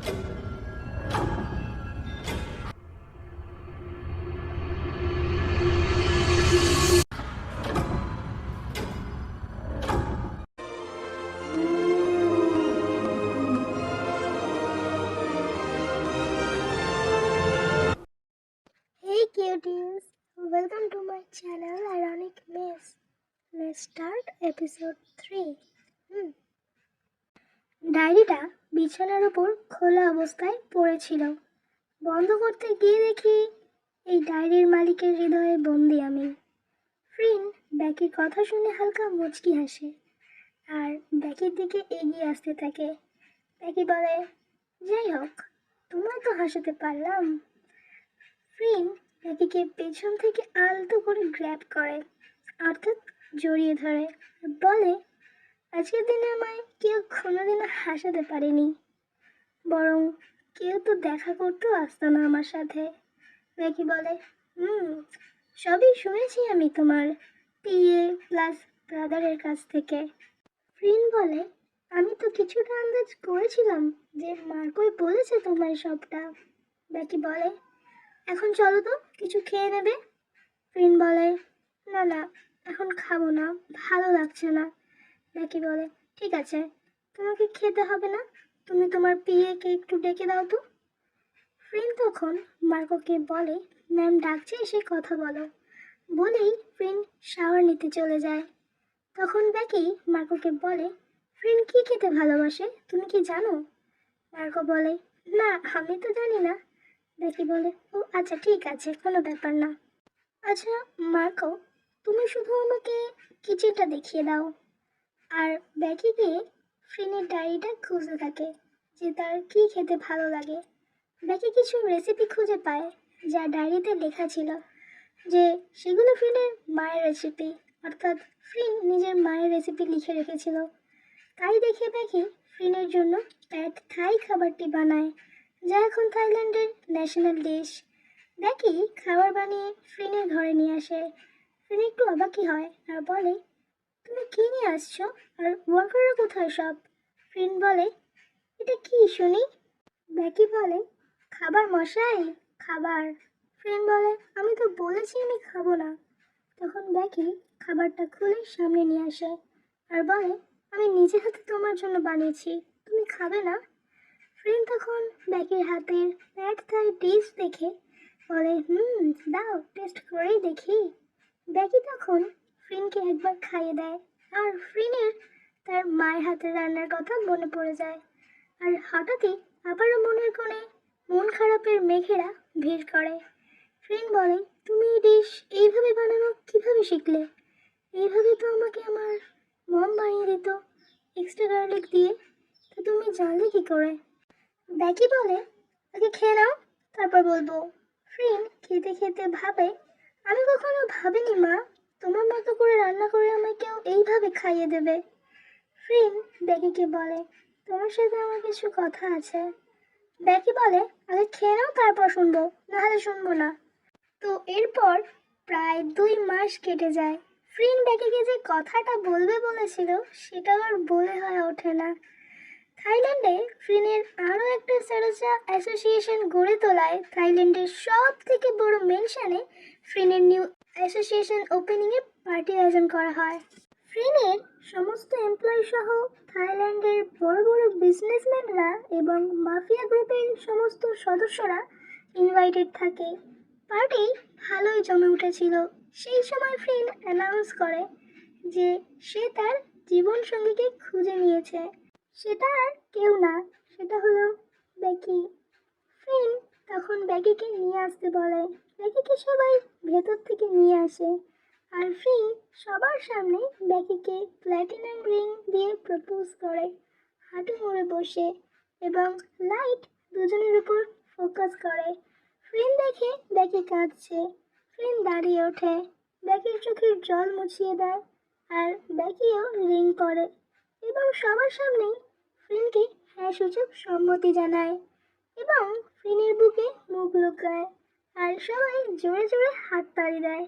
Hey cuties, welcome to my channel Ironic Mess. Let's start episode 3. ডায়েরিটা বিছানার উপর খোলা অবস্থায় পড়েছিল। বন্ধ করতে গিয়ে দেখি এই ডায়েরির মালিকের হৃদয়ে বন্দি আমি। ফ্রিন ব্যাকির কথা শুনে হালকা মুচকি হাসে আর ব্যাকির দিকে এগিয়ে আসতে থাকে। ব্যাকি বলে, যাই হোক, তোমায় তো হাসাতে পারলাম। ফ্রিন ব্যাকিকে পেছন থেকে আলতো করে গ্র্যাব করে, অর্থাৎ জড়িয়ে ধরে, বলে, আজকের দিনে আমায় কেউ কোনোদিনও হাসাতে পারেনি, বরং কেউ তো দেখা করতেও আসতো না আমার সাথে। ব্যাকি বলে, সবই শুনেছি আমি তোমার পিএ প্লাস ব্রাদারের কাছ থেকে। ফ্রিন বলে, আমি তো কিছুটা আন্দাজ করেছিলাম যে মার্কই বলেছে তোমায় সবটা। ব্যাকি বলে, এখন চলো তো, কিছু খেয়ে নেবে। ফ্রিন বলে, না না, এখন খাবো না, ভালো লাগছে না। ব্যাকি বলে, ঠিক আছে, তোমাকে খেতে হবে না, তুমি তোমার পিএকে একটু ডেকে দাও তো। ফ্রিন তখন মার্কোকে বলে, ম্যাম ডাকছে, এসে কথা বলো। বলেই ফ্রিন শাওয়ার নিতে চলে যায়। তখন ব্যাকি মার্কোকে বলে, ফ্রিন কি খেতে ভালোবাসে তুমি কি জানো? মার্কো বলে, না, আমি তো জানি না। ব্যাকি বলে, ও আচ্ছা, ঠিক আছে, কোনো ব্যাপার না। আচ্ছা মার্কো, তুমি শুধু আমাকে কিচেনটা দেখিয়ে দাও। আর ব্যাকি গিয়ে ফ্রিনের ডায়েরিটা খুঁজতে থাকে যে তার কি খেতে ভালো লাগে। ব্যাকি কিছু রেসিপি খুঁজে পায় যা ডায়েরিতে লেখা ছিল, যে সেগুলো ফ্রিনের মায়ের রেসিপি, অর্থাৎ ফ্রিন নিজের মায়ের রেসিপি লিখে রেখেছিল। তাই দেখে ব্যাকি ফ্রিনের জন্য প্যাড থাই খাবারটি বানায়, যা এখন থাইল্যান্ডের ন্যাশনাল ডিশ। ব্যাকি খাবার বানিয়ে ফ্রিনের ঘরে নিয়ে আসে। ফ্রিন একটু অবাকই হয় আর বলে, তুমি কি নিয়ে আসছো, আর ওয়ার্কাররা কোথায় সব? ফ্রিন বলে, এটা কি শুনি? ব্যাকি বলে, খাবার মশাই, খাবার। ফ্রিন বলে, আমি তো বলেছি আমি খাবো না। তখন ব্যাকি খাবারটা খুলে সামনে নিয়ে আসে আর বলে, আমি নিজে হাতে তোমার জন্য বানিয়েছি, তুমি খাবে না? ফ্রিন তখন ব্যাকির হাতের প্যাড থাই ডিশ দেখে বলে, দাও, টেস্ট করেই দেখি। ব্যাকি তখন ফ্রিনকে একবার খাইয়ে দেয় আর ফ্রিনের তার মায়ের হাতের রান্নার কথা মনে পড়ে যায়। আর হঠাৎই আবারও মনের কোণে মন খারাপের মেঘেরা ভিড় করে। ফ্রিন বলে, তুমি এই ডিশ এইভাবে বানানো কিভাবে শিখলে? এইভাবে তো আমাকে আমার মম বানিয়ে দিত, এক্সট্রা গার্লিক দিয়ে, তো তুমি জানলে কি করে? ব্যাকি বলে, আগে খেয়ে নাও, তারপর বলবো। ফ্রিন খেতে খেতে ভাবে, আমি কখনো ভাবিনি মা, তোমার মতো করে রান্না করে আমায় কেউ এইভাবে খাইয়ে দেবে। ফ্রিন ব্যাকিকে বলে, তোমার সাথে আমার কিছু কথা আছে। ব্যাকি বলে, আগে খেয়ে নাও, তারপর শুনবো, নাহলে শুনবো না। তো এরপর প্রায় 2 মাস কেটে যায়। ফ্রিন ব্যাকিকে যে কথাটা বলবে বলেছিল সেটা আর বলে হয়ে ওঠে না। থাইল্যান্ডে ফ্রিনের আরও একটা সারোসা অ্যাসোসিয়েশন গড়ে তোলায় থাইল্যান্ডের সব থেকে বড় মেনশনে ফ্রিনের নিউ অ্যাসোসিয়েশন ওপেনিংয়ে পার্টি আয়োজন করা হয়। ফ্রিনের সমস্ত এমপ্লয়ি সহ থাইল্যান্ডের বড় বড় বিজনেসম্যানরা এবং মাফিয়া গ্রুপের সমস্ত সদস্যরা ইনভাইটেড থাকে। পার্টি ভালোই জমে উঠেছিল। সেই সময় ফ্রিন অ্যানাউন্স করে যে সে তার জীবনসঙ্গীকে খুঁজে নিয়েছে। সেটা আর কেউ না, সেটা হলো ব্যাকি। ফ্রিন তখন ব্যাকিকে নিয়ে আসতে বলে। ব্যাকিকে সবাই ভেতর থেকে নিয়ে আসে আর ফ্রিন সবার সামনে ব্যাকিকে প্ল্যাটিনাম রিং দিয়ে প্রপোজ করে, হাঁটু মুড়ে বসে, এবং লাইট দুজনের উপর ফোকাস করে। ফ্রিন দেখে ব্যাকি কাঁদছে। ফ্রিন দাঁড়িয়ে ওঠে, ব্যাকির চোখের জল মুছিয়ে দেয় আর ব্যাকিও রিং পরে এবং সবার সামনেই ফ্রিনকে হ্যাঁ সূচক সম্মতি জানায় এবং ফ্রিনের বুকে মুখ লুকায় আর সবাই জোরে জোরে হাততালি দেয়।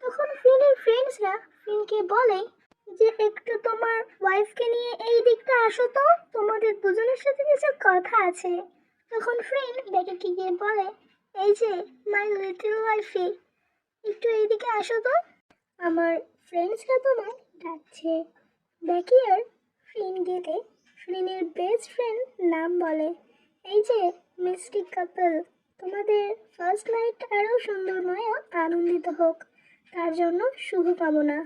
তখন ফ্রিনের ফ্রেন্ডসরা ফ্রিনকে বলে যে একটু তোমার ওয়াইফকে নিয়ে এই দিকটা আসো তো, তোমাদের দুজনের সাথে কিছু কথা আছে। তখন ফ্রেন্ড বেকিকে গিয়ে বলে, এই যে মাই লিটল ওয়াইফি, একটু এইদিকে আসো তো, আমার ফ্রেন্ডসরা তোমায় ডাকছে। বেকি আর ফ্রিন গেলে ফ্রিনের বেস্ট ফ্রেন্ড নাম বলে, এই যে মিষ্টি কাপল, তোমাদের ফার্স্ট নাইট আরও সুন্দরময় ও আনন্দিত হোক, তার জন্য শুভকামনা।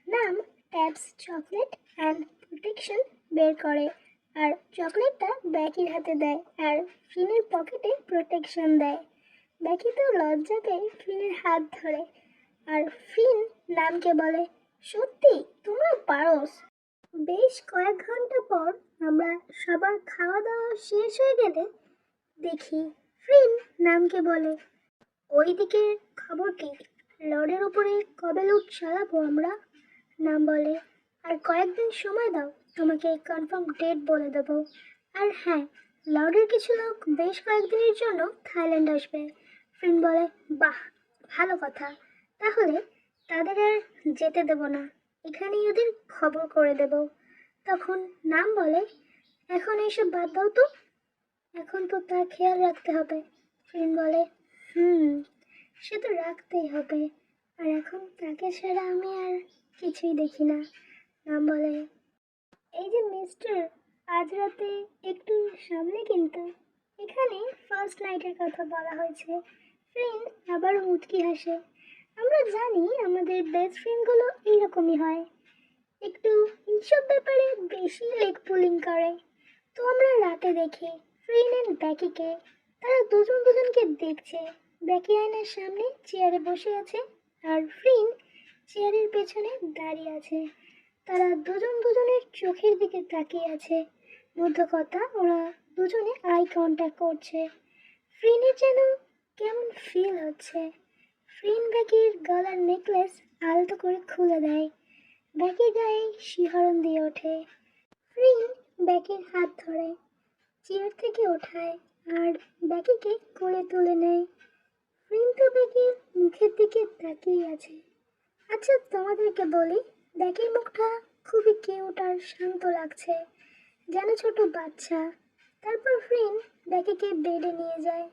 নাম ট্যাপস চকলেট অ্যান্ড প্রোটেকশন বের করে আর চকলেটটা ব্যাকির হাতে দেয় আর ফ্রিনের পকেটে প্রোটেকশন দেয়। ব্যাকি তো লজ্জা পেয়ে ফ্রিনের হাত ধরে আর ফ্রিন নামকে বলে, সত্যি তোমরা পারোস। বেশ কয়েক ঘন্টা পর আমরা সবার খাওয়া দাওয়া শেষ হয়ে গেলে দেখি ফ্রিন নামকে বলে, ওই দিকের খবর কি, লর্ডের উপরে কবে লুট চালাবো আমরা? নাম বলে, আর কয়েকদিন সময় দাও, তোমাকে কনফার্ম ডেট বলে দেবো। আর হ্যাঁ, লর্ডের কিছু লোক বেশ কয়েকদিনের জন্য থাইল্যান্ড আসবে। ফ্রিন বলে, বাহ, ভালো কথা, তাহলে তাদের আর যেতে দেব না, এখানেই ওদের খবর করে দেব। তখন নাম বলে, এখন এইসব বাদ দাও তো, এখন তো তার খেয়াল রাখতে হবে। ফ্রিন বলে, সে তো রাখতেই হবে, আর এখন তাকে ছাড়া আমি আর কিছুই দেখি না। নাম বলে, এই যে মিস্টার, আজ রাতে একটু সামনে কিন্তু, এখানে ফার্স্ট নাইটের কথা বলা হয়েছে। ফ্রেন্ড আবার মুচকি হাসে, আমরা জানি আমাদের বেস্ট ফ্রেন্ডগুলো এইরকমই হয়, একটু এইসব ব্যাপারে বেশি লেগ পুলিং করে। তো আমরা রাতে দেখি ফ্রিন অ্যান্ড ব্যাকিকে, তারা দুজন দুজনকে দেখছে। ব্যাকি আয়নার সামনে চেয়ারে বসে আছে আর ফ্রিন চেয়ারের পেছনে দাঁড়িয়ে আছে। তারা দুজন দুজনের চোখের দিকে তাকিয়ে আছে, মধ্য কথা ওরা দুজনে আই কন্ট্যাক্ট করছে। ফ্রিনের যেন কেমন ফিল হচ্ছে। ফ্রিন ব্যাকির গলার নেকলেস আলতো করে খুলে দেয়, ব্যাকির গায়ে শিহরণ দিয়ে ওঠে। ফ্রিন ব্যাকির হাত ধরে চেয়ার থেকে ওঠায় আর ব্যাকিকে কোলে তুলে নেয়। ফ্রিন তো ব্যাকির মুখের দিকে তাকিয়ে আছে। আচ্ছা তোমাদেরকে বলি, ব্যাকির মুখটা খুবই কিউট আর শান্ত লাগছে, যেন ছোট বাচ্চা। তারপর ফ্রিন ব্যাকিকে বেডে নিয়ে যায়,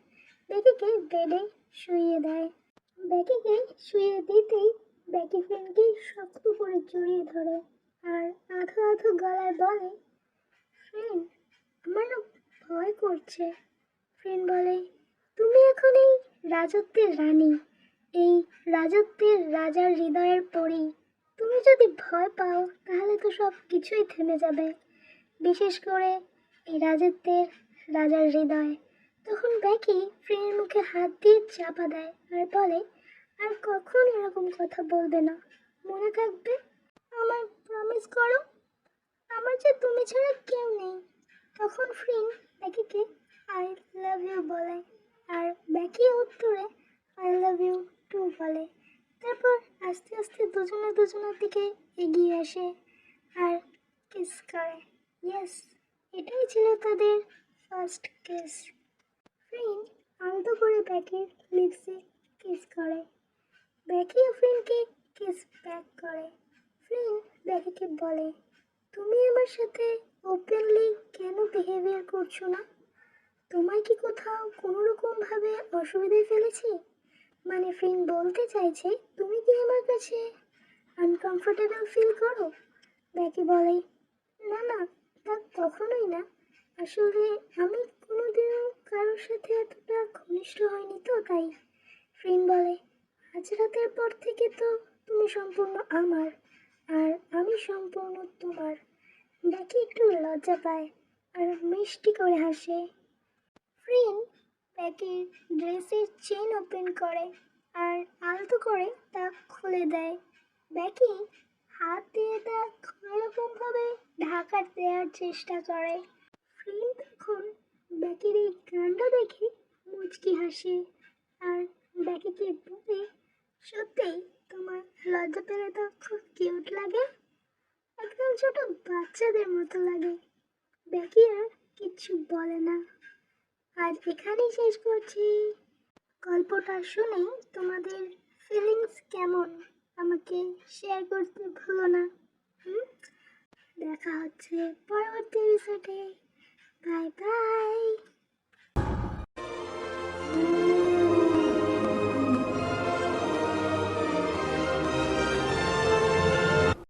ব্যাকিকে বেডে শুইয়ে দেয়। ব্যাকিকে শুইয়ে দিতেই ব্যাকি ফ্রিনকে শক্ত করে জড়িয়ে ধরে আর আধো আধো গলায় বলে, ফ্রিন, আমার না ভয় করছে। ফ্রিন বলে, তুমি এখন এই রাজত্বের রানী, এই রাজত্বের রাজার হৃদয়ের পরী, তুমি যদি ভয় পাও তাহলে তো সব কিছুই থেমে যাবে, বিশেষ করে এই রাজত্বের রাজার হৃদয়। তখন ব্যাকি ফ্রিনের মুখে হাত দিয়ে চাপা দেয় আর বলে, আর কখন এরকম কথা বলবে না, মনে থাকবে? আমার প্রমিস করো, আমার যে তুমি ছাড়া কেউ নেই। তখন ফ্রিন ব্যাকিকে আই লাভ ইউ বলে আর ব্যাকি উত্তরে আই লাভ ইউ টু বলে। তারপর আস্তে আস্তে দুজনে দুজনের দিকে এগিয়ে আসে আর কিস করে। ইয়েস, এটাই ছিল তাদের ফার্স্ট কিস। ফ্রিন আলতো করে ব্যাকির লিপসে কিস করে, ব্যাকিও ফ্রিনকে কিস ব্যাক করে। ফ্রিন ব্যাকিকে বলে, তুমি আমার সাথে ওপেনলি কেন বিহেভিয়ার করছো না? তোমায় কি কোথাও কোনো রকম ভাবে অসুবিধায় ফেলেছি? মানে ফ্রিন বলতে চাইছে, তুমি কি আমার কাছে আনকমফোর্টেবল ফিল করো? ব্যাকি বলে, না না, তা কখনোই না, আসলে আমি কোনোদিনও কারোর সাথে এতটা ঘনিষ্ঠ হয়নি তো তাই। ফ্রিন বলে, আজ রাতের পর থেকে তো তুমি সম্পূর্ণ আমার আর আমি সম্পূর্ণ তোমার। ব্যাকি একটু লজ্জা পায় আর মিষ্টি করে হাসে। ফ্রিন ব্যাকির ড্রেসের চেন ওপেন করে আর আলতো করে তা খুলে দেয়। ব্যাকি হাত দিয়ে তা কোনোরকমভাবে ঢাকা দেওয়ার চেষ্টা করে। ফ্রিন তখন ব্যাকির এই কাণ্ড দেখে মুচকি হাসে আর ব্যাকিকে বলে, সত্যিই তোমার লজ্জা পেলে তো খুব কিউট লাগে, একদম ছোট বাচ্চাদের মতো লাগে। ব্যাকি আর কিচ্ছু বলে না। আজ এখানেই শেষ করছি। গল্পটা শুনে তোমাদের ফিলিংস কেমন আমাকে শেয়ার করতে ভুলো না। হুম, দেখা হচ্ছে পরবর্তী এপিসোডে। Bye bye.